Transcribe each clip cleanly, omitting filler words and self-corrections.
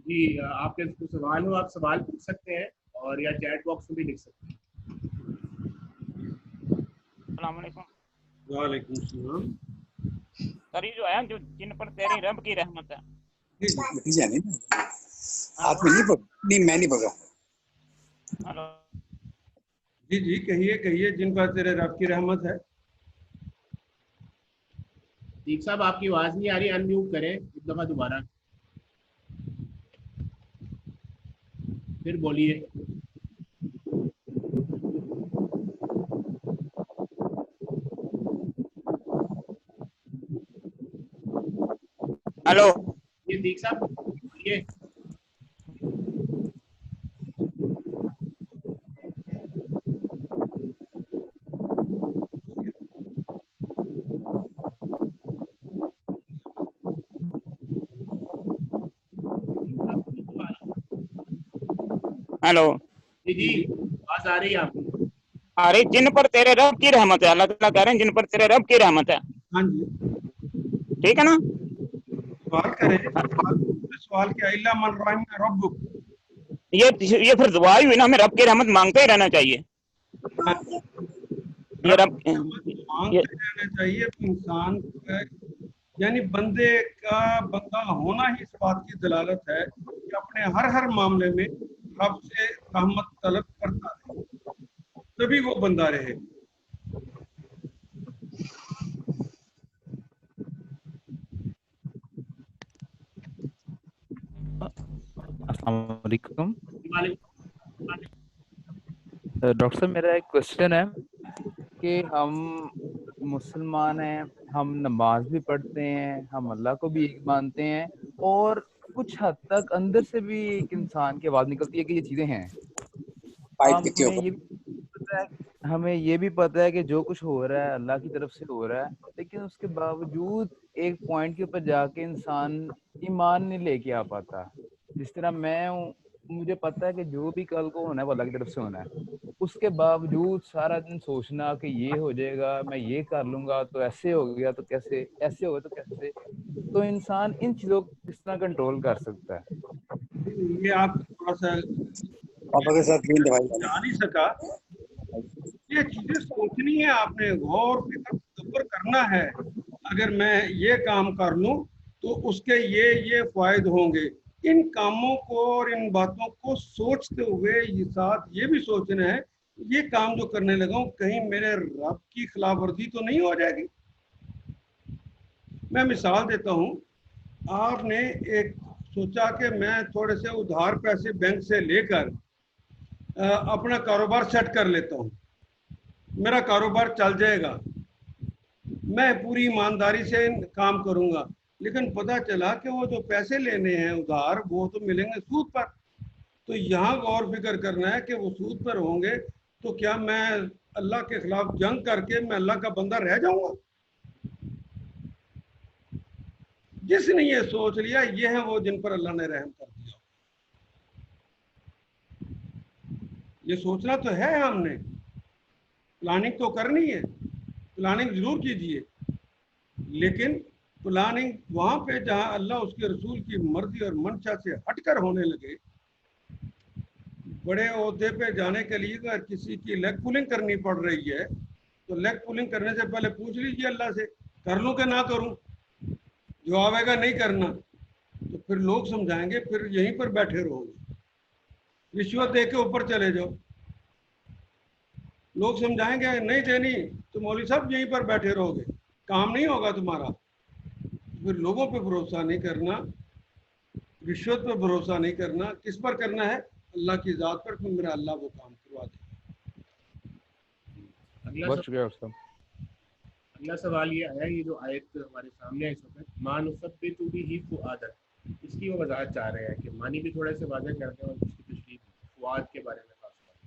جی آپ کے کوئی سوال ہو آپ سوال پوچھ سکتے ہیں اور یا چیٹ باکس میں بھی لکھ سکتے ہیں. السلام علیکم. وعلیکم السلام. سر یہ جو ہے جو جن پر تیری رب کی رحمت ہے. آپ نے نہیں میں نہیں پکا. ہلو جی جی کہیے جن پر تیرے رب کی رحمت ہے. دیپ صاحب آپ کی آواز نہیں آ رہی, ان میوٹ کریں ایک دفعہ دوبارہ پھر بولیے. ہلو یہ دیپ صاحب بولیے. ہلو جی جی آواز آ رہی ہے آپ کی. ارے جن پر تیرے رب کی رحمت ہے, اللہ تعالیٰ کہہ رہے ہیں جن پر تیرے رب کی رحمت ہے. ہاں جی ٹھیک ہے نا. سوال کریں. سوال کیا الا من رحم ربک. یہ پھر دعا ہی ہوئی نا, ہمیں رب کی رحمت مانگتے ہی رہنا چاہیے. یہ رب مانگتے رہنا چاہیے انسان کو, یعنی بندے کا بندہ ہونا ہی اس بات کی دلالت ہے کہ اپنے ہر معاملے میں رب سے رحمت طلب کرتا ہے, تبھی وہ بندہ رہے. السلام علیکم. وعلیکم. ڈاکٹر صاحب میرا ایک کوشچن ہے کہ ہم مسلمان ہیں, ہم نماز بھی پڑھتے ہیں, ہم اللہ کو بھی ایک مانتے ہیں, اور کچھ حد تک اندر سے بھی ایک انسان کی آواز نکلتی ہے کہ یہ چیزیں ہیں. ہمیں یہ بھی پتہ ہے کہ جو کچھ ہو رہا ہے اللہ کی طرف سے ہو رہا ہے, لیکن اس کے باوجود ایک پوائنٹ کے اوپر جا کے انسان ایمان نہیں لے کے آ پاتا. جس طرح میں ہوں, مجھے پتہ ہے کہ جو بھی کل کو ہونا ہے وہ اللہ کی طرف سے ہونا ہے, اس کے باوجود سارا دن سوچنا کہ یہ ہو جائے گا, میں یہ کر لوں گا تو ایسے ہو گیا تو کیسے, ایسے ہوگا تو کیسے. تو انسان ان چیزوں کو کس طرح کنٹرول کر سکتا ہے؟ یہ آپ تھوڑا سا پاپا کے ساتھ جا نہیں سکا. یہ چیزیں سوچنی ہے آپ نے, غور فکر تدبر کرنا ہے. اگر میں یہ کام کر لوں تو اس کے یہ فوائد ہوں گے. ان کاموں کو اور ان باتوں کو سوچتے ہوئے یہ ساتھ یہ بھی سوچنا ہے یہ کام جو کرنے لگا ہوں کہیں میرے رب کی خلاف ورزی تو نہیں ہو جائے گی. میں مثال دیتا ہوں. آپ نے ایک سوچا کہ میں تھوڑے سے ادھار پیسے بینک سے لے کر اپنا کاروبار سیٹ کر لیتا ہوں, میرا کاروبار چل جائے گا, میں پوری ایمانداری سے کام کروں گا. لیکن پتہ چلا کہ وہ جو پیسے لینے ہیں ادھار وہ تو ملیں گے سود پر. تو یہاں غور فکر کرنا ہے کہ وہ سود پر ہوں گے تو کیا میں اللہ کے خلاف جنگ کر کے میں اللہ کا بندہ رہ جاؤں گا؟ جس نے یہ سوچ لیا یہ ہے وہ جن پر اللہ نے رحم کر دیا. یہ سوچنا تو ہے, ہم نے پلاننگ تو کرنی ہے, پلاننگ ضرور کیجئے, لیکن پلاننگ وہاں پہ جہاں اللہ اس کے رسول کی مرضی اور منشا سے ہٹ کر ہونے لگے. بڑے عہدے پہ جانے کے لیے اگر کسی کی لیگ پولنگ کرنی پڑ رہی ہے تو لیگ پولنگ کرنے سے پہلے پوچھ لیجیے اللہ سے کر لوں کہ نہ کروں. جو آئے گا نہیں کرنا تو پھر لوگ سمجھائیں گے, پھر یہیں پر بیٹھے رہو گے, رشوت دے کے اوپر چلے جاؤ. لوگ سمجھائیں گے نہیں دینی تو مولوی صاحب یہیں پر بیٹھے رہو گے, کام نہیں ہوگا تمہارا. پھر لوگوں پہ بھروسہ نہیں کرنا, رشوت پہ بھروسہ نہیں کرنا, کس پر کرنا ہے؟ اللہ کی ذات پر, پھر میرا اللہ وہ کام کروا دے. بہت شکریہ. اگلا سوال یہ آیا, یہ جو آیت ہمارے سامنے ہے اس وقت, مان ثبت به فؤادک, اس کی وہ وضاحت چاہ رہے ہیں کہ معنی بھی تھوڑے سے واضح کر دیں اور اس کی تشریح فؤاد کے بارے میں خاص بات.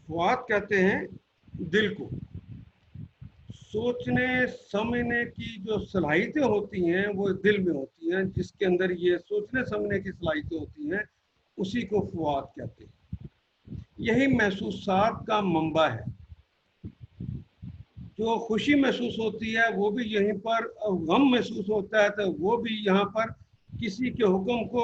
فؤاد کہتے ہیں دل کو. سوچنے سمجھنے کی جو صلاحیتیں ہوتی ہیں وہ دل میں ہوتی ہیں, جس کے اندر یہ سوچنے سمجھنے کی صلاحیتیں ہوتی ہیں اسی کو فؤاد کہتے ہیں. یہی محسوسات کا منبع ہے. جو خوشی محسوس ہوتی ہے وہ بھی یہیں پر, غم محسوس ہوتا ہے تو وہ بھی یہاں پر کسی کے حکم کو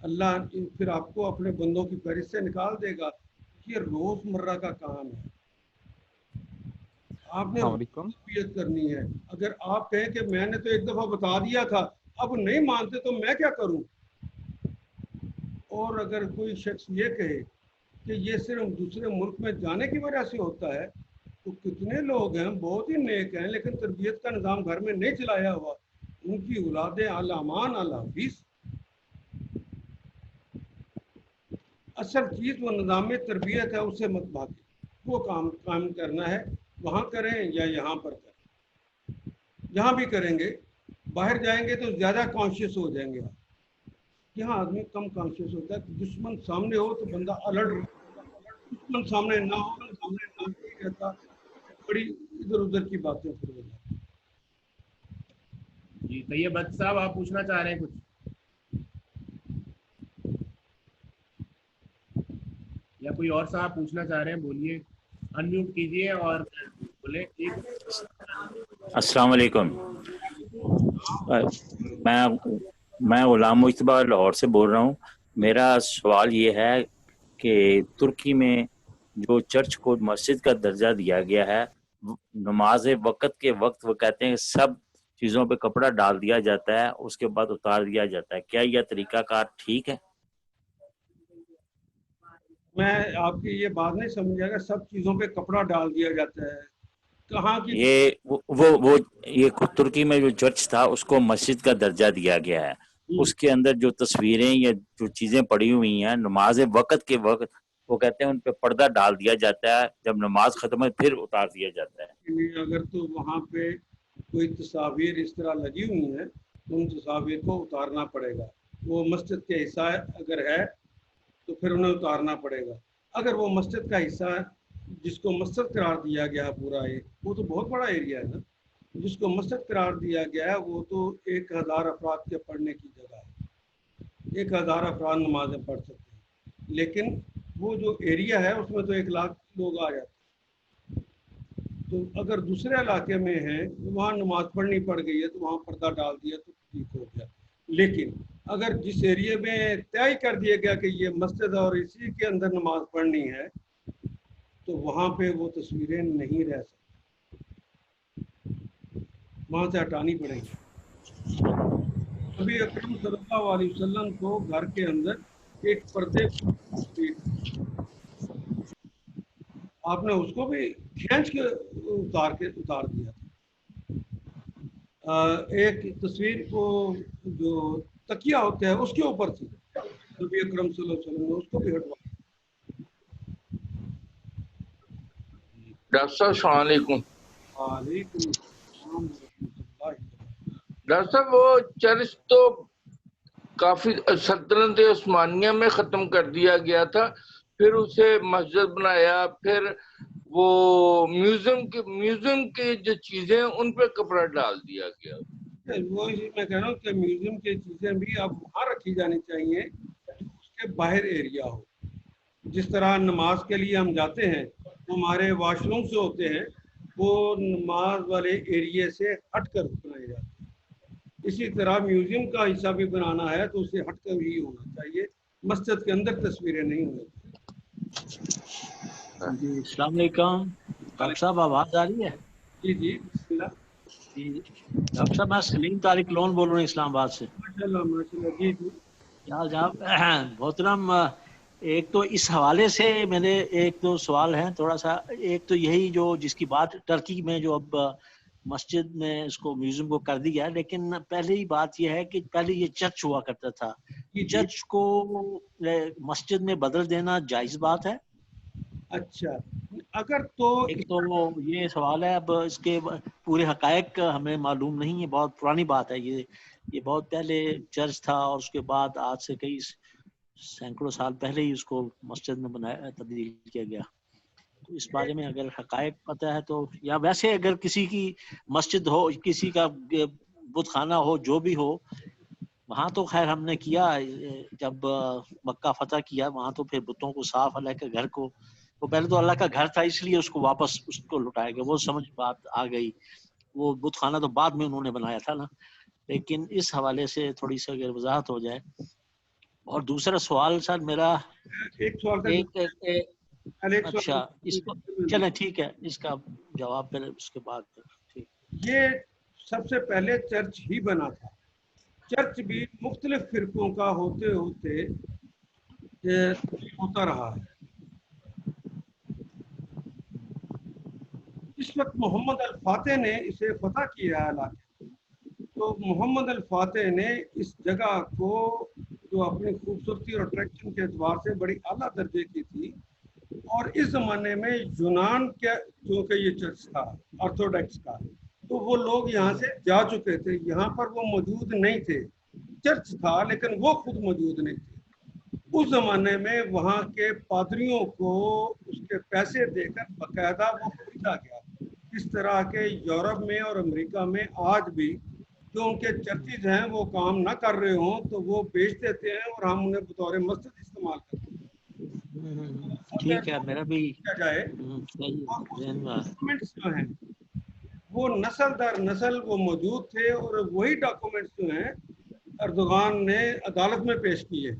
اللہ پھر آپ کو اپنے بندوں کی فہرست سے نکال دے گا. یہ روزمرہ کا کام ہے. آپ نے السلام علیکم. تربیت کرنی ہے. اگر آپ کہیں کہ میں نے تو ایک دفعہ بتا دیا تھا اب نہیں مانتے تو میں کیا کروں. اور اگر کوئی شخص یہ کہے کہ یہ صرف دوسرے ملک میں جانے کی وجہ سے ہوتا ہے تو کتنے لوگ ہیں بہت ہی نیک ہیں لیکن تربیت کا نظام گھر میں نہیں چلایا ہوا. ان کی اولادیں علامان الحافظ. اصل چیز وہ نظام تربیت ہے اسے مت بھاگے. وہ کام کرنا ہے وہاں کریں یا یہاں پر کریں. جہاں بھی کریں گے باہر جائیں گے تو زیادہ کانشیس ہو جائیں گے. یہاں آدمی کم کانشیس ہوتا ہے. دشمن سامنے ہو تو بندہ الرٹ، دشمن سامنے نہ ہو نہیں رہتا. بڑی ادھر ادھر کی باتیں پھر ہو جاتی. جی طیب بٹ صاحب آپ پوچھنا چاہ رہے ہیں کچھ یا کوئی اور صاحب پوچھنا چاہ رہے ہیں؟ بولیے، انمیوٹ کیجئے اور بولے. السلام علیکم. میں غلام مجتبیٰ لاہور سے بول رہا ہوں. میرا سوال یہ ہے کہ ترکی میں جو چرچ کو مسجد کا درجہ دیا گیا ہے، نماز وقت کے وقت وہ کہتے ہیں سب چیزوں پہ کپڑا ڈال دیا جاتا ہے اس کے بعد اتار دیا جاتا ہے. کیا یہ طریقہ کار ٹھیک ہے؟ میں آپ کی یہ بات نہیں سمجھا گا. سب چیزوں پہ کپڑا ڈال دیا جاتا ہے کہاں کی؟ یہ ترکی میں جو چرچ تھا اس کو مسجد کا درجہ دیا گیا ہے. اس کے اندر جو تصویریں یا جو چیزیں پڑی ہوئی ہیں نماز وقت کے وقت وہ کہتے ہیں ان پہ پردہ ڈال دیا جاتا ہے، جب نماز ختم ہے پھر اتار دیا جاتا ہے. اگر تو وہاں پہ کوئی تصاویر اس طرح لگی ہوئی ہیں تو ان تصاویر کو اتارنا پڑے گا. وہ مسجد کے حصہ اگر ہے تو پھر انہیں اتارنا پڑے گا. اگر وہ مسجد کا حصہ جس کو مسجد قرار دیا گیا پورا وہ تو بہت بڑا ایریا ہے نا. جس کو مسجد قرار دیا گیا ہے وہ تو 1000 افراد کے پڑھنے کی جگہ ہے. 1000 افراد نمازیں پڑھ سکتے ہیں. لیکن وہ جو ایریا ہے اس میں تو 1 لاکھ لوگ آ جاتے ہیں. تو اگر دوسرے علاقے میں ہیں وہاں نماز پڑھنی پڑ گئی ہے تو وہاں پردہ ڈال دیا تو ٹھیک ہو گیا. لیکن اگر جس ایریے میں طے کر دیا گیا کہ یہ مسجد اور اسی کے اندر نماز پڑھنی ہے تو وہاں پہ وہ تصویریں نہیں رہ سکتی، وہاں سے ہٹانی پڑے گی. نبی اکرم صلی اللہ علیہ وسلم کو گھر کے اندر ایک پردے آپ نے اس کو بھی کھینچ کے اتار دیا تھا. ایک تصویر کو جو تکیہ ہوتا ہے اس کے اوپر تھی. نبی اکرم صلی اللہ علیہ وسلم نے اس کو بھی ہٹوا. ڈاکٹر صاحب السلام علیکم. وعلیکم السلام ورحمۃ اللہ. ڈاکٹر صاحب وہ چرچ تو کافی سلطنت عثمانیہ میں ختم کر دیا گیا تھا، پھر اسے مسجد بنایا، پھر وہ میوزیم کی جو چیزیں ان پہ کپڑا ڈال دیا گیا. وہی میں کہہ رہا ہوں کہ میوزیم کی چیزیں بھی اب وہاں رکھی جانی چاہیے اس کے باہر ایریا ہو. جس طرح نماز کے لیے ہم جاتے ہیں ہمارے واش روم سے ہوتے ہیں وہ نماز والے ایریے سے ہٹ کر بنائے جاتے ہیں. اسی طرح میوزیم کا حصہ بھی بنانا ہے تو اسے ہٹ کر ہی ہونا چاہیے. مسجد کے اندر تصویریں نہیں ہونی چاہیے. جی السلام علیکم ڈاکٹر صاحب، آواز آ رہی ہے؟ جی جی بسم اللہ. جی ڈاکٹر صاحب میں سلیم طارق لون بول رہا ہوں اسلام آباد سے. ماشاءاللہ ماشاءاللہ. جی جی کیا حال جناب؟ محترم، ایک تو اس حوالے سے میرے ایک دو سوال ہیں تھوڑا سا. ایک تو یہی جو جس کی بات ٹرکی میں جو اب مسجد میں اس کو میوزیم کو کر دیا ہے، لیکن پہلی بات یہ ہے کہ پہلے یہ چرچ ہوا کرتا تھا. چرچ کو مسجد میں بدل دینا جائز بات ہے؟ اچھا اگر تو ایک تو یہ سوال ہے. اب اس کے پورے حقائق ہمیں معلوم نہیں ہے، بہت پرانی بات ہے یہ بہت پہلے چرچ تھا اور اس کے بعد آج سے کئی سینکڑوں سال پہلے ہی اس کو مسجد میں بنایا تبدیل کیا گیا. تو اس بارے میں اگر حقائق پتہ ہے تو، یا ویسے اگر کسی کی مسجد ہو، کسی کا بت خانہ ہو، جو بھی ہو، وہاں تو خیر ہم نے کیا جب مکہ فتح کیا وہاں تو پھر بتوں کو صاف علیہ کے گھر کو، وہ پہلے تو اللہ کا گھر تھا اس لیے اس کو واپس اس کو لوٹایا گیا. وہ سمجھ بات آ گئی. وہ بت خانہ تو بعد میں انہوں نے بنایا تھا نا. لیکن اس حوالے سے تھوڑی سی اگر وضاحت ہو جائے. اور دوسرا سوال سر میرا ایک سوال کا اچھا اس کو چلیں ٹھیک ہے، اس کا جواب پھر اس کے بعد ٹھیک. یہ سب سے پہلے چرچ ہی بنا تھا. چرچ بھی مختلف فرقوں کا ہوتے ہوتے ہوتا رہا ہے. اس وقت محمد الفاتح نے اسے فتح کیا ہے علاقے. تو محمد الفاتح نے اس جگہ کو جو اپنی خوبصورتی اور اٹریکشن کے اعتبار سے بڑی اعلیٰ درجے کی تھی، اور اس زمانے میں یونان کے چونکہ یہ چرچ تھا آرتھوڈاکس کا، تو وہ لوگ یہاں سے جا چکے تھے. یہاں پر وہ موجود نہیں تھے. چرچ تھا لیکن وہ خود موجود نہیں تھے. اس زمانے میں وہاں کے پادریوں کو اس کے پیسے دے کر باقاعدہ وہ خریدا گیا. اس طرح کے یورپ میں اور امریکہ میں آج بھی جو ان کے چرچز ہیں وہ کام نہ کر رہے ہوں تو وہ بیچ دیتے ہیں اور ہم انہیں بطور مسجد استعمال کرتے ہیں. ٹھیک ہے، میرا بھی جائے ڈاکومنٹس جو ہیں وہ نسل در نسل وہ موجود تھے، اور وہی ڈاکومنٹس جو ہیں اردوغان نے عدالت میں پیش کیے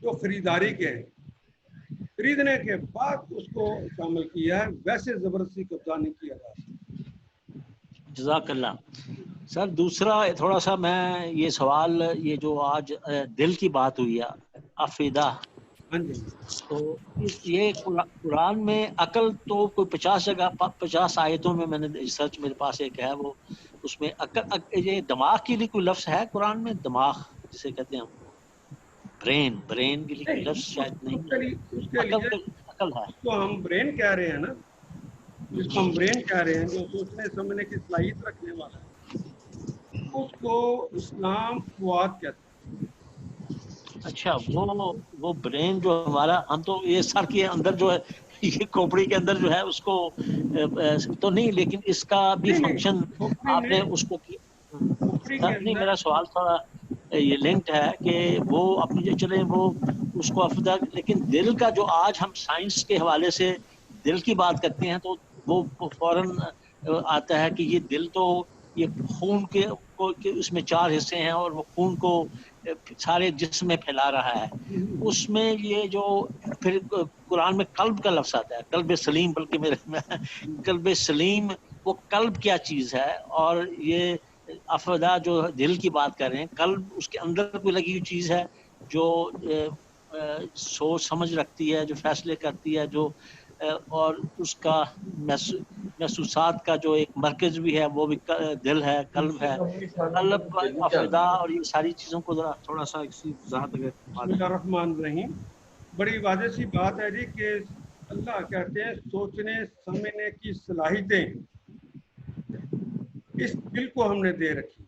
جو خریداری کے ہیں. خریدنے کے بعد اس کو شامل کیا ہے، ویسے زبردستی قبضہ نہیں کیا جا سکتا. جزاک اللہ. سر دوسرا تھوڑا سا میں یہ سوال، یہ جو آج دل کی بات ہوئی ہے افیدہ، تو یہ قرآن میں عقل تو کوئی 50 جگہ 50 آیتوں میں نے ریسرچ میرے پاس ایک ہے، وہ اس میں عقل یہ دماغ کے لیے کوئی لفظ ہے قرآن میں؟ دماغ جسے کہتے ہیں برین کے لیے کوئی لفظ شاید نہیں. عقل ہے تو ہم برین کہہ رہے ہیں نا، جس کو ہم برین کہہ رہے ہیں، جو سوچنے سمجھنے کی صلاحیت رکھنے والا ہے، اس کو اسلام فؤاد کہتا ہے. اچھا، وہ برین جو ہمارا، ہم تو یہ سر کے اندر جو ہے، یہ کھوپڑی کے اندر جو ہے اس کو تو نہیں، لیکن اس کا بھی فنکشن آپ نے اس کو نہیں. میرا سوال تھوڑا یہ لنکڈ ہے کہ وہ اپنی جو چلے وہ اس کو افدا، لیکن دل کا جو آج ہم سائنس کے حوالے سے دل کی بات کرتے ہیں تو وہ فوراً آتا ہے کہ یہ دل تو یہ خون کے اس میں 4 حصے ہیں اور وہ خون کو سارے جسم میں پھیلا رہا ہے. اس میں یہ جو پھر قرآن میں قلب کا لفظ آتا ہے، قلب سلیم، بلکہ میرے قلب سلیم، وہ قلب کیا چیز ہے؟ اور یہ افدا جو دل کی بات کر رہے ہیں، قلب اس کے اندر کوئی لگی ہوئی چیز ہے جو سوچ سمجھ رکھتی ہے، جو فیصلے کرتی ہے، جو اور اس کا محسوسات کا جو ایک مرکز بھی ہے وہ بھی دل ہے، قلب ہے. قلب، افدا اور یہ ساری چیزوں کو ذرا تھوڑا سا وضاحت اگر. بسم اللہ الرحمن الرحیم. بڑی واضح سی بات ہے جی کہ اللہ کہتے ہیں سوچنے سمجھنے کی صلاحیتیں اس دل کو ہم نے دے رکھی.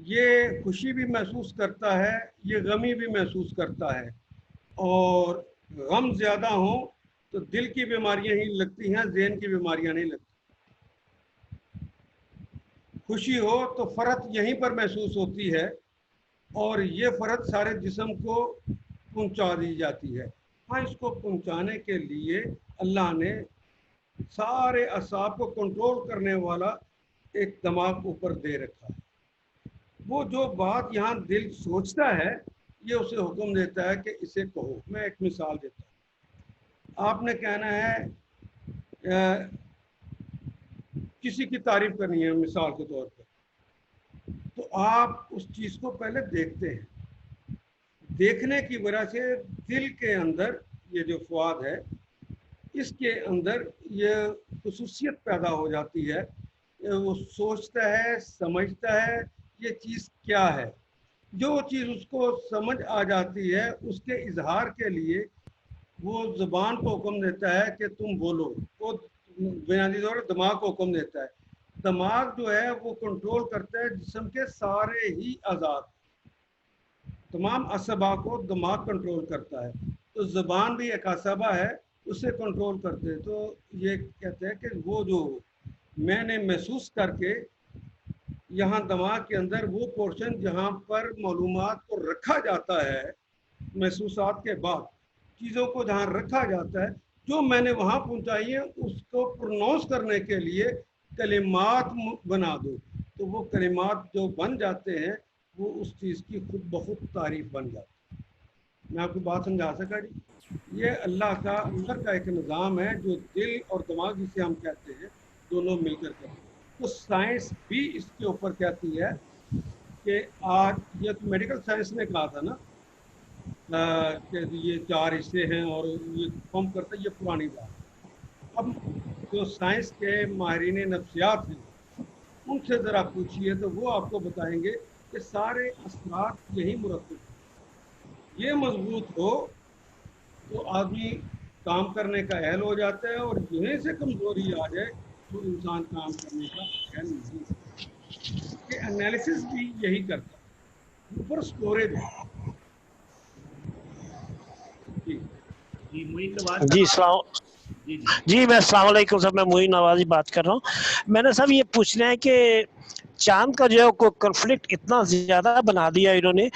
یہ خوشی بھی محسوس کرتا ہے، یہ غمی بھی محسوس کرتا ہے، اور غم زیادہ ہوں تو دل کی بیماریاں ہی لگتی ہیں، ذہن کی بیماریاں نہیں لگتی. خوشی ہو تو فرحت یہیں پر محسوس ہوتی ہے، اور یہ فرحت سارے جسم کو پہنچا دی جاتی ہے. ہاں، اس کو پہنچانے کے لیے اللہ نے سارے اعصاب کو کنٹرول کرنے والا ایک دماغ اوپر دے رکھا ہے. وہ جو بات یہاں دل سوچتا ہے یہ اسے حکم دیتا ہے کہ اسے کہو. میں ایک مثال دیتا ہوں. آپ نے کہنا ہے کسی کی تعریف کرنی ہے مثال کے طور پر، تو آپ اس چیز کو پہلے دیکھتے ہیں. دیکھنے کی وجہ سے دل کے اندر یہ جو فؤاد ہے اس کے اندر یہ خصوصیت پیدا ہو جاتی ہے، وہ سوچتا ہے، سمجھتا ہے یہ چیز کیا ہے. جو چیز اس کو سمجھ آ جاتی ہے اس کے اظہار کے لیے وہ زبان کو حکم دیتا ہے کہ تم بولو. وہ بنیادی طور پر دماغ کو حکم دیتا ہے. دماغ جو ہے وہ کنٹرول کرتا ہے جسم کے سارے ہی اعضاء، تمام اعصابہ کو دماغ کنٹرول کرتا ہے. تو زبان بھی ایک اعصابہ ہے، اسے کنٹرول کرتے ہیں. تو یہ کہتے ہیں کہ وہ جو میں نے محسوس کر کے یہاں دماغ کے اندر وہ پورشن جہاں پر معلومات کو رکھا جاتا ہے، محسوسات کے بعد چیزوں کو جہاں رکھا جاتا ہے، جو میں نے وہاں پہنچائی ہے اس کو پروناؤنس کرنے کے لیے کلمات بنا دو. تو وہ کلمات جو بن جاتے ہیں وہ اس چیز کی خود بخود تعریف بن جاتی ہے۔ میں آپ کو بات سمجھا سکا جی؟ یہ اللہ کا ایک نظام ہے جو دل اور دماغ جسے ہم کہتے ہیں دونوں مل کر کرتے ہیں۔ تو سائنس بھی اس کے اوپر کہتی ہے کہ آج یہ تو میڈیکل سائنس نے کہا تھا نا کہ یہ 4 حصے ہیں اور یہ کم کرتا ہے، یہ پرانی بات۔ اب جو سائنس کے ماہرین نفسیات ہیں ان سے ذرا پوچھیے تو وہ آپ کو بتائیں گے کہ سارے اثرات یہی مرتب ہیں۔ یہ مضبوط ہو تو آدمی کام کرنے کا اہل ہو جاتا ہے، اور یہیں سے کمزوری آ جائے تو انسان کام کرنے کا اہل نہیں ہوتا۔ یہ انالیسس بھی یہی کرتا ہے، اوپر اسٹوریج ہے۔ جی معین نواز جی صاحب، السلام جی میں السلام علیکم صاحب، میں معین نوازی بات کر رہا ہوں۔ میں نے صاحب یہ پوچھنا ہے کہ چاند کا جو ہے کنفلکٹ اتنا زیادہ بنا دیا انہوں نے۔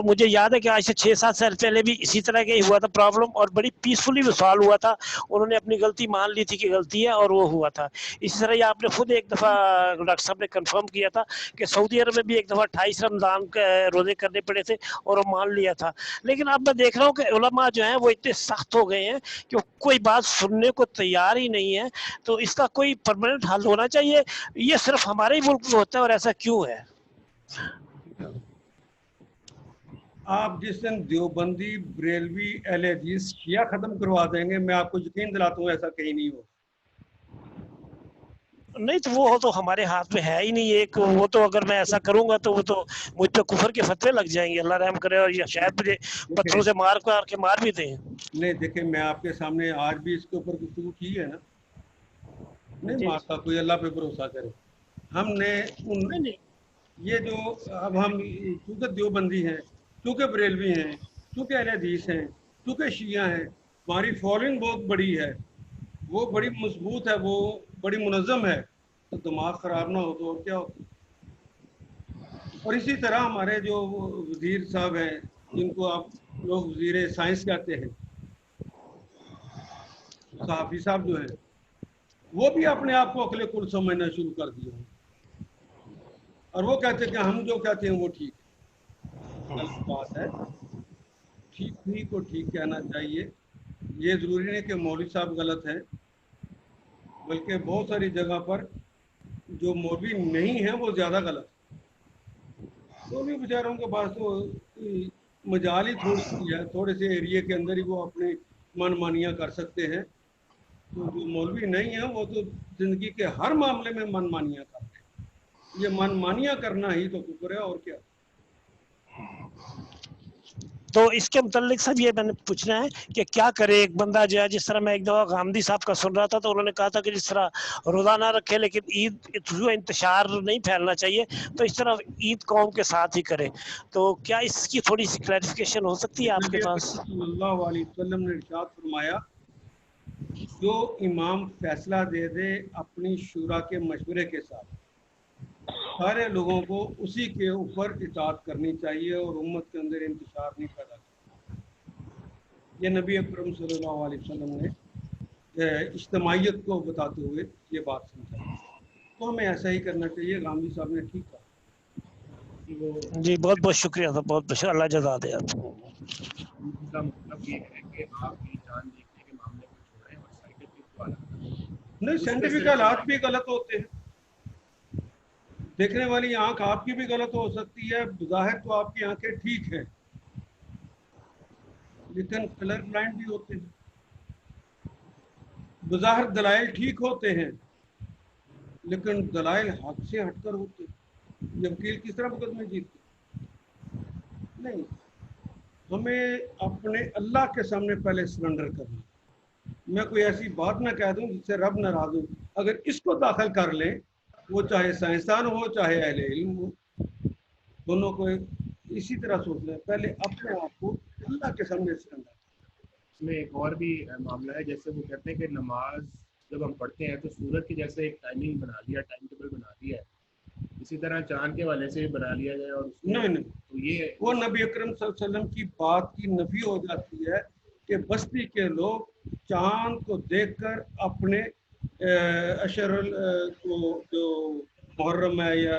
مجھے یاد ہے کہ آج سے 6-7 سال پہلے بھی اسی طرح کا ہی ہوا تھا پرابلم، اور بڑی پیسفلی وہ سالو ہوا تھا۔ انہوں نے اپنی غلطی مان لی تھی کہ غلطی ہے، اور وہ ہوا تھا۔ اسی طرح یہ آپ نے خود ایک دفعہ ڈاکٹر صاحب نے کنفرم کیا تھا کہ سعودی عرب میں بھی ایک دفعہ 28 رمضان کے روزے کرنے پڑے تھے اور وہ مان لیا تھا۔ لیکن اب میں دیکھ رہا ہوں کہ علماء جو ہیں وہ اتنے سخت ہو گئے ہیں کہ کوئی بات سننے کو تیار ہی نہیں ہے۔ تو اس کا کوئی پرماننٹ حل ہونا چاہیے، یہ صرف ہمارے ہی ملک میں ہوتا ہے، اور ایسا کیوں ہے؟ آپ جس دن دیوبندی، بریلوی، اہل حدیث، شیعہ ختم کروا دیں گے، میں آپ کو یقین دلاتا ہوں ایسا کہیں نہیں ہو۔ نہیں تو وہ تو ہمارے ہاتھ میں ہے ہی نہیں ایک، وہ تو اگر میں ایسا کروں گا تو وہ تو مجھ پہ کفر کے فتوے لگ جائیں گے، اللہ رحم کرے، اور یہ شاید مجھے پتھروں سے مار بھی دیں۔ نہیں دیکھیں، میں آپ کے سامنے آج بھی اس کے اوپر گفتگو کی ہے نا، نہیں مارتا کوئی، اللہ پہ بھروسہ کرے۔ ہم نے یہ جو اب ہم چونکہ دیوبندی ہیں، چونکہ بریلوی ہیں، چونکہ اہل حدیث ہیں، چونکہ شیعہ ہیں، ہماری فالوئنگ بہت بڑی ہے، وہ بڑی مضبوط ہے، وہ بڑی منظم ہے، تو دماغ خراب نہ ہو تو اور کیا ہوتا۔ اور اسی طرح ہمارے جو وزیر صاحب ہیں، جن کو آپ لوگ وزیر سائنس کہتے ہیں، صحافی صاحب جو ہیں، وہ بھی اپنے آپ کو عقل کل سمجھنا شروع کر دیا، اور وہ کہتے ہیں کہ ہم جو کہتے ہیں وہ ٹھیک ہے۔ غلط بات ہے، ٹھیک ہی کو ٹھیک کہنا چاہیے۔ یہ ضروری نہیں کہ مولوی صاحب غلط ہیں، بلکہ بہت ساری جگہ پر جو مولوی نہیں ہیں وہ زیادہ غلط ہیں۔ تو بھی بیچاروں کے پاس تو مجال ہی تھوڑی سی ہے، تھوڑے سے ایریے کے اندر ہی وہ اپنی من مانیاں کر سکتے ہیں۔ تو جو مولوی نہیں ہیں وہ تو زندگی کے ہر معاملے میں من مانیاں کرتے ہیں۔ یہ من مانیاں کرنا ہی تو کفر ہے، اور کیا۔ تو اس کے متعلق صاحب یہ میں نے پوچھنا ہے کہ کیا کرے ایک بندہ جو ہے، جس طرح میں ایک دفعہ غامدی صاحب کا سن رہا تھا تو انہوں نے کہا تھا کہ جس طرح روزہ نہ رکھے لیکن عید انتشار نہیں پھیلنا چاہیے، تو اس طرح عید قوم کے ساتھ ہی کرے۔ تو کیا اس کی تھوڑی سی کلیریفیکیشن ہو سکتی ہے آپ کے پاس؟ صلی اللہ علیہ وسلم نے ارشاد فرمایا، جو امام فیصلہ دے دے اپنی شورا کے مشورے کے ساتھ، سارے لوگوں کو اسی کے اوپر اطاعت کرنی چاہیے، اور امت کے اندر انتشار نہیں پیدا کرنا۔ یہ نبی اکرم صلی اللہ علیہ وسلم نے اجتماعیت کو بتاتے ہوئے یہ بات سمجھائی، تو ہمیں ایسا ہی کرنا چاہیے۔ غامدی صاحب نے ٹھیک کہا۔ جی بہت بہت شکریہ صاحب، بہت بہت اللہ جزا دے آپ کو۔ اس کا مطلب یہ ہے کہ آپ کی جان دیکھنے کے معاملے کو چھوڑیں اور سائنٹیفک حالات، نہیں، سائنٹیفک حالات بھی غلط ہوتے ہیں، دیکھنے والی آنکھ آپ کی بھی غلط ہو سکتی ہے، بظاہر تو آپ کی آنکھیں ٹھیک ہیں لیکن کلر بلائنڈ بھی ہوتے ہیں۔ بظاہر دلائل ٹھیک ہوتے ہیں لیکن دلائل حق سے ہٹ کر ہوتے ہیں۔ یہ وکیل کس طرح مقدمے جیتتے؟ نہیں، ہمیں اپنے اللہ کے سامنے پہلے سرنڈر کرنا۔ میں کوئی ایسی بات نہ کہہ دوں جس سے رب ناراض ہو، اگر اس کو داخل کر لیں، وہ چاہے سائنسدان ہو چاہے اہل علم ہو، دونوں کو اسی طرح سوچ لیں، پہلے اپنے آپ کو اللہ کے سامنے سرنڈر۔ اس میں ایک اور بھی معاملہ ہے، جیسے وہ کہتے ہیں کہ نماز جب ہم پڑھتے ہیں تو سورج کی جیسے ایک ٹائمنگ بنا لیا، ٹائم ٹیبل بنا دیا ہے، اسی طرح چاند کے والے سے بنا لیا جائے، اور نہیں، تو یہ وہ نبی اکرم صلی اللہ علیہ وسلم کی بات کی نفی ہو جاتی ہے کہ بستی کے لوگ چاند کو دیکھ کر اپنے اشر کو جو محرم ہے یا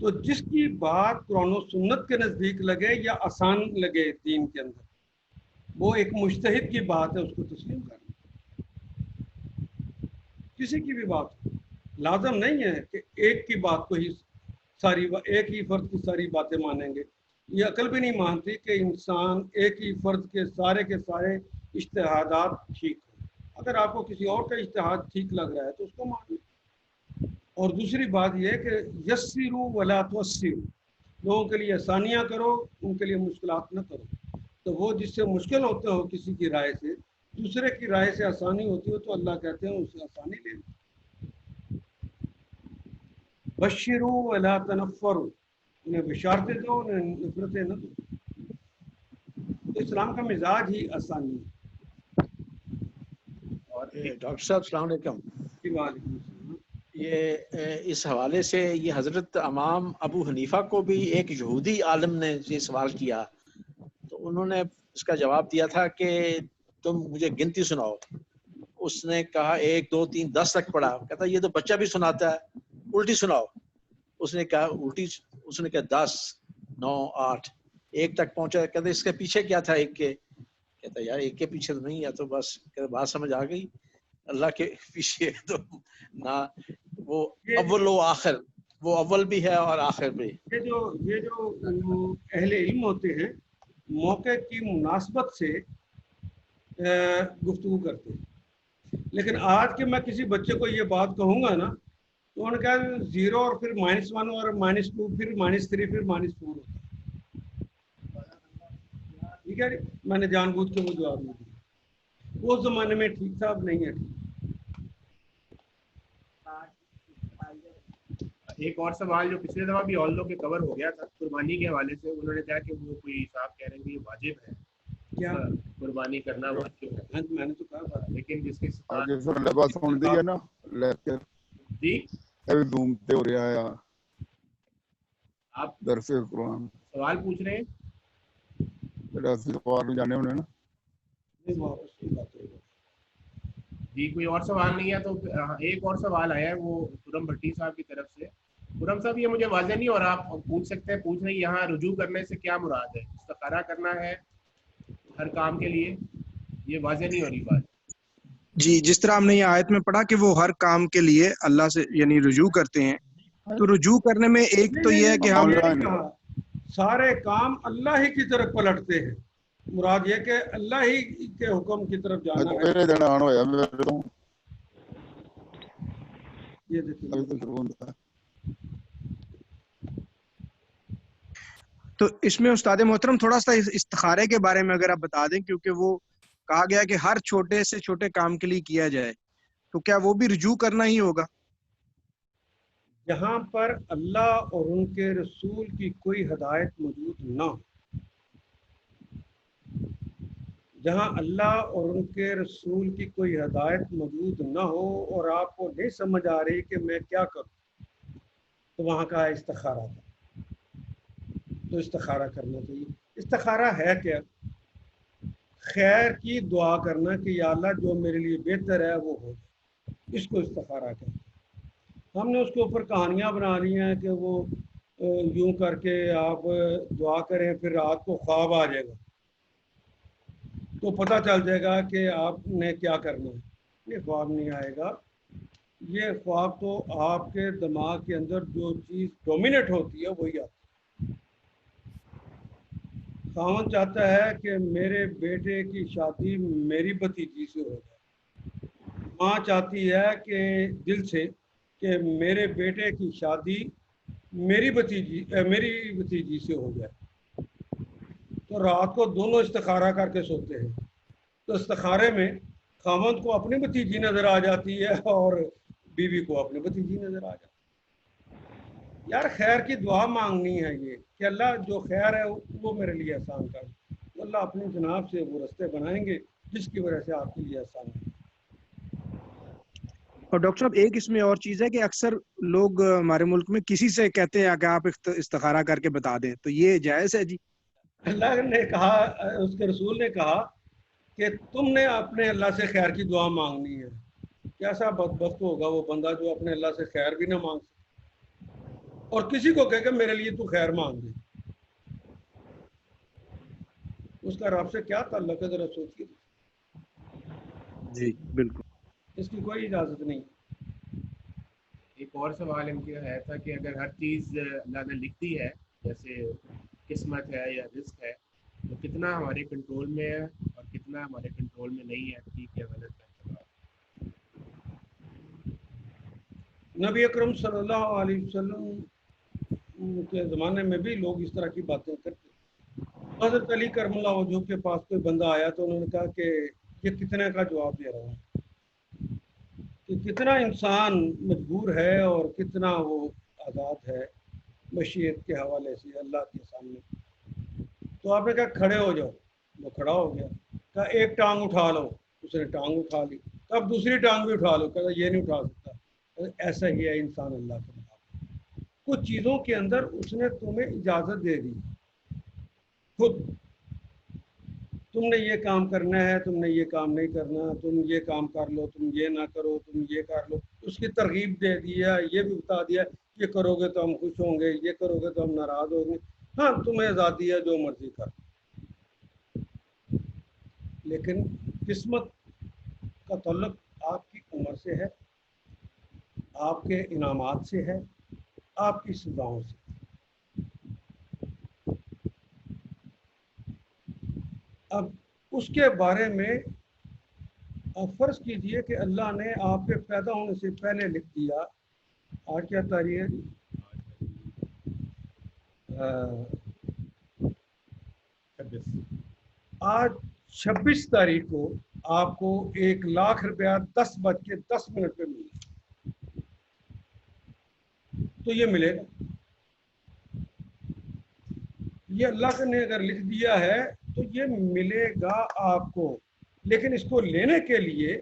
تو جس کی بات قرآن و سنت کے نزدیک لگے یا آسان لگے دین کے اندر، وہ ایک مجتہد کی بات ہے، اس کو تسلیم کرنا. کسی کی بھی بات ہو، لازم نہیں ہے کہ ایک کی بات کو ہی ایک ہی فرد کی ساری باتیں مانیں گے. یہ عقل بھی نہیں مانتی کہ انسان ایک ہی فرد کے سارے اجتہادات ٹھیک ہوں. اگر آپ کو کسی اور کا اجتہاد ٹھیک لگ رہا ہے تو اس کو مان لیں. اور دوسری بات یہ ہے کہ یسروا ولا تعسروا، لوگوں کے لیے آسانیاں کرو، ان کے لیے مشکلات نہ کرو. تو وہ جس سے مشکل ہوتے ہو کسی کی رائے سے، دوسرے کی رائے سے آسانی ہوتی ہو، تو اللہ کہتے ہیں اس سے آسانی لے لو. بشروا ولا تنفروا، انہیں بشارتیں دو، انہیں نفرتیں نہ دو. تو اسلام کا مزاج ہی آسانی ہے. اور ڈاکٹر صاحب السلام علیکم. وعلیکم السلام. یہ اس حوالے سے یہ حضرت امام ابو حنیفہ کو بھی ایک یہودی عالم نے یہ سوال کیا، تو انہوں نے اس کا جواب دیا تھا کہ تم مجھے گنتی سناؤ. اس نے کہا 1 2 3 10 تک پڑھا. کہتا یہ تو بچہ بھی سناتا ہے، الٹی سناؤ. اس نے کہا الٹی، اس نے کہا 10 9 8 1 تک پہنچا. کہتا اس کے پیچھے کیا تھا ایک کے؟ کہتا یار ایک کے پیچھے تو نہیں ہے. تو بس بات سمجھ آ گئی، اللہ کے پیچھے تو نہ وہ اول و آخر، وہ اول بھی ہے اور آخر بھی. یہ جو اہل علم ہوتے ہیں موقع کی مناسبت سے گفتگو کرتے ہیں. لیکن آج کے میں کسی بچے کو یہ بات کہوں گا نا تو انہوں نے کہا 0 اور پھر -1 اور -2 پھر -3 پھر -4 ہوتا ہے. ٹھیک ہے، میں نے جان بوجھ کے وہ جواب نہیں دیا. اس زمانے میں ٹھیک تھا، اب نہیں ہے ٹھیک. ایک اور سوال جو پچھلے دفعہ بھی آل کے کور ہو گیا تھا قربانی کے حوالے سے، انہوں نے کہا کہ وہ کوئی صاحب کہہ رہے ہیں کہ یہ واجب ہے کیا قربانی کرنا واجب ہے. میں نے تو کہا تھا لیکن جس کے نا لے کے جی گھومتے ہو رہا ہے آپ درس قرآن سوال پوچھ رہے ہیں. جانے ہونے نا جی کوئی اور سوال نہیں ہے تو ایک اور سوال آیا ہے وہ خرم بھٹی صاحب کی طرف سے. خرم صاحب یہ مجھے واضح نہیں اور آپ پوچھ سکتے ہیں، پوچھ رہے ہیں یہاں رجوع کرنے سے کیا مراد ہے؟ استخارہ کرنا ہے ہر کام کے لیے؟ یہ واضح نہیں ہو رہی بات. جی جس طرح ہم نے یہ آیت میں پڑھا کہ وہ ہر کام کے لیے اللہ سے یعنی رجوع کرتے ہیں، تو رجوع کرنے میں ایک تو یہ ہے کہ ہم سارے کام اللہ ہی کی طرف پلٹتے ہیں. مراد یہ کہ اللہ ہی کے حکم کی طرف جانا ہے. یہ تو اس میں استاد محترم تھوڑا سا استخارے کے بارے میں اگر آپ بتا دیں، کیونکہ وہ کہا گیا کہ ہر چھوٹے سے چھوٹے کام کے لیے کیا جائے، تو کیا وہ بھی رجوع کرنا ہی ہوگا؟ جہاں پر اللہ اور ان کے رسول کی کوئی ہدایت موجود نہ ہو، جہاں اللہ اور ان کے رسول کی کوئی ہدایت موجود نہ ہو اور آپ کو نہیں سمجھ آ رہی کہ میں کیا کروں، تو وہاں کا استخارہ تھا. تو استخارہ کرنا چاہیے. استخارہ ہے کیا؟ خیر کی دعا کرنا کہ یا اللہ جو میرے لیے بہتر ہے وہ ہو، اس کو استخارہ کہتے ہیں. ہم نے اس کے اوپر کہانیاں بنا لی ہیں کہ وہ یوں کر کے آپ دعا کریں پھر رات کو خواب آ جائے گا تو پتہ چل جائے گا کہ آپ نے کیا کرنا ہے. یہ خواب نہیں آئے گا. یہ خواب تو آپ کے دماغ کے اندر جو چیز ڈومینیٹ ہوتی ہے وہی آتی ہے. خاوند چاہتا ہے کہ میرے بیٹے کی شادی میری بھتیجی سے ہو جائے، ماں چاہتی ہے کہ دل سے کہ میرے بیٹے کی شادی میری بھتیجی سے ہو جائے. تو رات کو دونوں استخارہ کر کے سوتے ہیں. تو استخارے میں خاوند کو اپنی بھتیجی نظر آ جاتی ہے اور بیوی کو اپنی بھتیجی نظر آ جاتی ہے. یار خیر کی دعا مانگنی ہے یہ کہ اللہ جو خیر ہے وہ میرے لیے آسان کر. تو اللہ اپنی جناب سے وہ رستے بنائیں گے جس کی وجہ سے آپ کے لیے آسان ہے. اور ڈاکٹر صاحب ایک اس میں اور چیز ہے کہ اکثر لوگ ہمارے ملک میں کسی سے کہتے ہیں کہ آپ استخارہ کر کے بتا دیں، تو یہ جائز ہے؟ جی اللہ نے کہا، اس کے رسول نے کہا کہ تم نے اپنے اللہ سے خیر کی دعا مانگنی ہے. کیسا بدبخت ہوگا وہ بندہ جو اپنے اللہ سے خیر بھی نہ مانگ سکے. اور کسی کو کہے کہ میرے لیے تو خیر مانگ دے، اس کا رب سے کیا تعلق ہے ذرا سوچیے. جی بالکل. اس کی کوئی اجازت نہیں. ایک اور سوال ان کے ہے تھا کہ اگر ہر چیز اللہ نے لکھ دی ہے، جیسے قسمت ہے یا رزق ہے، تو کتنا ہمارے کنٹرول میں ہے اور کتنا ہمارے کنٹرول میں نہیں ہے، ٹھیک ہے غلط ہے. نبی اکرم صلی اللہ علیہ وسلم کے زمانے میں بھی لوگ اس طرح کی باتیں کرتے. حضرت علی کرم اللہ وجہ کے پاس کوئی بندہ آیا تو انہوں نے کہا کہ یہ کتنے کا جواب دے رہا ہوں، کہ کتنا انسان مجبور ہے اور کتنا وہ آزاد ہے مشیت کے حوالے سے اللہ کے سامنے. تو آپ نے کہا کھڑے ہو جاؤ. وہ کھڑا ہو گیا. کہا ایک ٹانگ اٹھا لو. اس نے ٹانگ اٹھا لی. اب دوسری ٹانگ بھی اٹھا لو. کہا یہ نہیں اٹھا سکتا. ایسا ہی ہے انسان اللہ کے مقابلے. کچھ چیزوں کے اندر اس نے تمہیں اجازت دے دی، خود تم نے یہ کام کرنا ہے، تم نے یہ کام نہیں کرنا، تم یہ کام کر لو، تم یہ نہ کرو، تم یہ کر لو. اس کی ترغیب دے دیا، یہ بھی بتا دیا یہ کرو گے تو ہم خوش ہوں گے، یہ کرو گے تو ہم ناراض ہوں گے. ہاں تمہیں آزادی ہے جو مرضی کر. لیکن قسمت کا تعلق آپ کی عمر سے ہے، آپ کے انعامات سے ہے، آپ کی سزاؤں سے. اب اس کے بارے میں آپ فرض کیجئے کہ اللہ نے آپ کے پیدا ہونے سے پہلے لکھ دیا. آج کیا تاریخ ہے؟ آج 26 تاریخ کو آپ کو 1,00,000 روپیہ 10:10 پہ ملے. تو یہ ملے گا. یہ اللہ نے اگر لکھ دیا ہے تو یہ ملے گا آپ کو. لیکن اس کو لینے کے لیے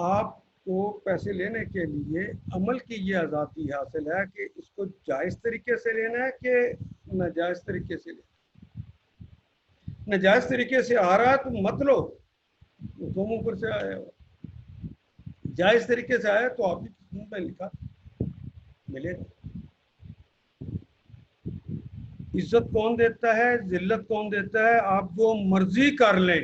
آپ کو پیسے لینے کے لیے عمل کی یہ آزادی حاصل ہے کہ اس کو جائز طریقے سے لینا ہے کہ ناجائز طریقے سے لینا ہے. ناجائز طریقے سے آ رہا ہے تو مت لو، تم اوپر سے آیا ہو. جائز طریقے سے آیا تو آپ کی قسمت میں لکھا ملے گا. عزت کون دیتا ہے، ذلت کون دیتا ہے، آپ جو مرضی کر لیں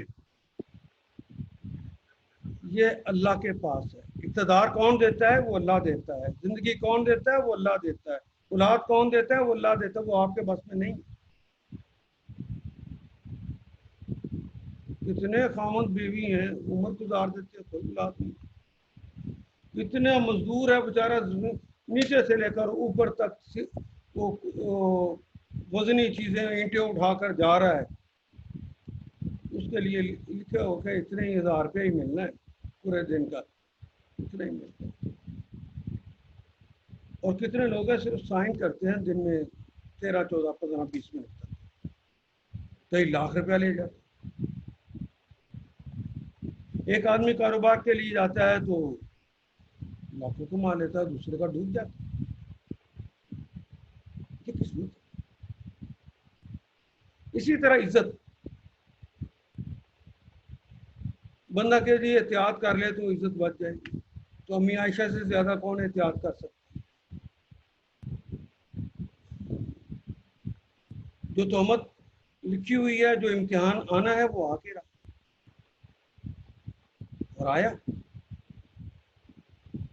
یہ اللہ کے پاس ہے. اقتدار کون دیتا ہے، وہ اللہ دیتا ہے. زندگی کون دیتا ہے، وہ اللہ دیتا ہے. اولاد کون دیتا ہے، وہ اللہ دیتا ہے. وہ آپ کے بس میں نہیں. کتنے خامد بیوی ہیں عمر گزار دیتے ہیں، کوئی اولاد نہیں. کتنے مزدور ہے بیچارہ نیچے سے لے کر اوپر تک وزنی چیزیں اینٹیں اٹھا کر جا رہا ہے. اس کے لیے لکھے ہو کہ اتنے ہی 1,000 روپے ہی ملنا ہے پورے دن کا، اتنا ہی ملتا ہے. اور کتنے لوگ ہیں صرف سائن کرتے ہیں دن میں 13, 14, 15, 20 منٹ تک، کئی لاکھ روپیہ لے جاتے. ایک آدمی کاروبار کے لیے جاتا ہے تو لاکھوں کما لیتا ہے، دوسرے کا ڈوب جاتا ہے. یہ قسمت ہے. اسی طرح عزت، بندہ کے لیے احتیاط کر لے تو عزت بچ جائے گی. تو امی عائشہ سے زیادہ کون احتیاط کر سکتا؟ جو تہمت لکھی ہوئی ہے، جو امتحان آنا ہے وہ آ کے رہا اور آیا.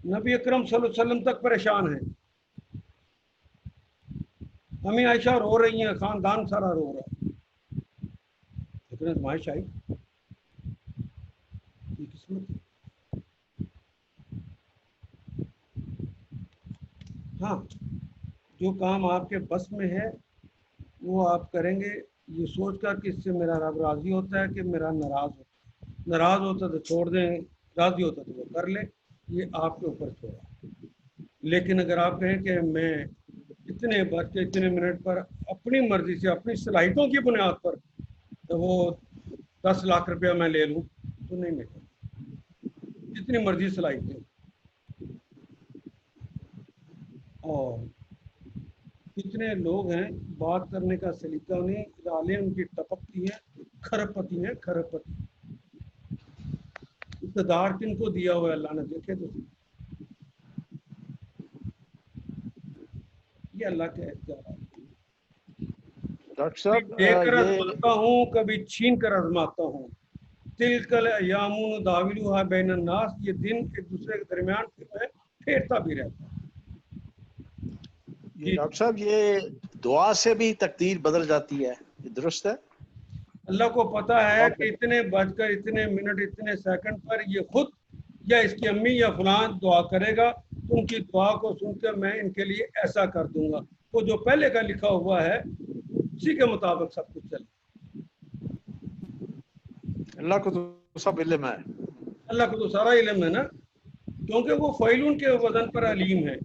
نبی اکرم صلی اللہ علیہ وسلم تک پریشان ہے. امی عائشہ رو رہی ہیں، خاندان سارا رو رہا ہے، لیکن آزمائش آئی. یہ قسمت ہے. ہاں جو کام آپ کے بس میں ہے وہ آپ کریں گے یہ سوچ کر کہ اس سے میرا رب راضی ہوتا ہے کہ میرا ناراض ہوتا ہے. ناراض ہوتا تو چھوڑ دیں، راضی ہوتا تو وہ کر لیں. یہ آپ کے اوپر چھوڑا. لیکن اگر آپ کہیں کہ میں اتنے بج کے اتنے منٹ پر اپنی مرضی سے اپنی صلاحیتوں کی بنیاد پر تو وہ 10 لاکھ روپیہ میں لے لوں تو نہیں ملے. جتنی مرضی صلاحیتیں. اور کتنے لوگ ہیں بات کرنے کا سلیقہ نہیں، رالیں ان کی ٹپکتی ہیں، کھرب پتی ہیں کھرب پتی. اقتدار کن کو دیا ہوا ہے اللہ نے دیکھے تو. یہ اللہ کے اختیارات ہیں۔ ڈاکٹر صاحب دے کر آزماتا ہوں، کبھی چھین کر آزماتا ہوں، تلکل ایام نداولها بین الناس، یہ دن ایک دوسرے کے درمیان پھیرتا بھی رہتا ہے۔ ڈاکٹر صاحب یہ دعا سے بھی تقدیر بدل جاتی ہے، یہ درست ہے؟ اللہ کو پتا ہے کہ اتنے بج کر اتنے منٹ اتنے سیکنڈ پر یہ خود یا اس کی امی یا فلان دعا کرے گا، تو ان کی دعا کو سن کر میں ان کے لیے ایسا کر دوں گا، وہ جو پہلے کا لکھا ہوا ہے اسی کے مطابق سب کچھ چلے۔ اللہ کو تو سب علم ہے، اللہ کو تو سارا علم ہے نا، کیونکہ وہ فعیلون کے وزن پر علیم ہے،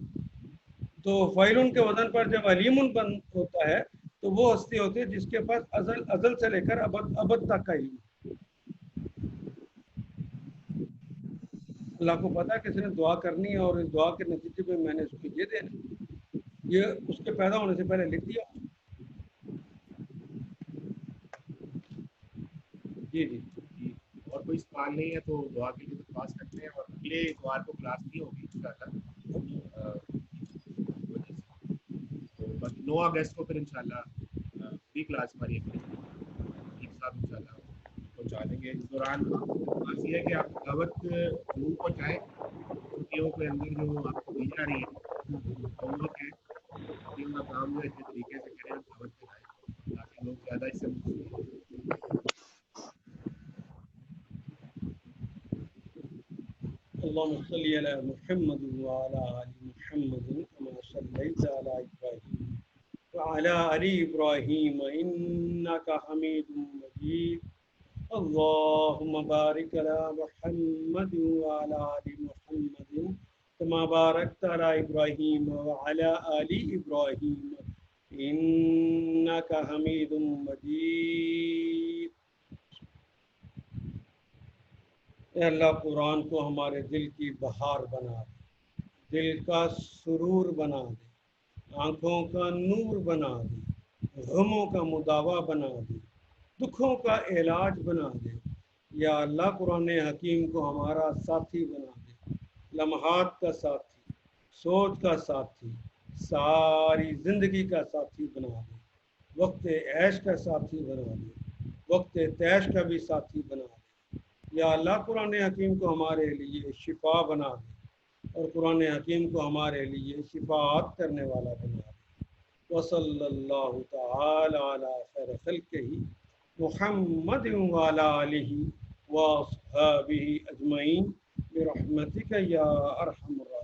تو فعیلون کے وزن پر جب علیم بن ہوتا ہے تو وہ ہستی ہوتی ہے جس کے پاس ازل سے لے کر ابد تک کا علم۔ اللہ کو پتا ہے کہ اس نے دعا کرنی ہے اور اس دعا کے نتیجے میں میں نے اس کو یہ دینا، یہ اس کے پیدا ہونے سے پہلے لکھ دیا۔ جی جی جی، اور کوئی سوال نہیں ہے تو دعا کے لیے درخواست کرتے ہیں، اور اگلے اتوار کو کلاس نہیں ہوگی انشاءاللہ، تو بس 9 اگست کو پھر انشاءاللہ بھی کلاس ہماری اگلی ایک ساتھ انشاءاللہ پہنچا دیں گے۔ اس دوران بات یہ ہے کہ آپ دعوت ضرور پہنچائیں، چھٹیوں کے اندر جو آپ کو دی جا رہی ہے ہوم ورک ہے، چھٹیوں کا کام جو ہے اچھے طریقے سے کریں، دعوت دلائیں تاکہ لوگ زیادہ اس سے مستفید ہوں۔ اللهم صل على محمد وعلى آل محمد كما صليت على إبراهيم وعلى آل إبراهيم إنك حميد مجيد اللهم بارك على محمد وعلى آل محمد كما باركت على إبراهيم وعلى آل إبراهيم إنك حميد مجيد۔ اے اللہ قرآن کو ہمارے دل کی بہار بنا دے، دل کا سرور بنا دے، آنکھوں کا نور بنا دے، غموں کا مداوا بنا دے، دکھوں کا علاج بنا دے۔ یا اللہ قرآن حکیم کو ہمارا ساتھی بنا دے، لمحات کا ساتھی، سوچ کا ساتھی، ساری زندگی کا ساتھی بنا دے، وقت عیش کا ساتھی بنا دے، وقت تیش کا بھی ساتھی بنا دے۔ یا اللہ قرآن حکیم کو ہمارے لیے شفا بنا دے، اور قرآن حکیم کو ہمارے لیے شفاعت کرنے والا بنا دے۔ وصلی اللہ تعالی علی خیر خلقہ محمد وعلی آلہ واصحابہ اجمعین برحمتک یا ارحم الراحمین۔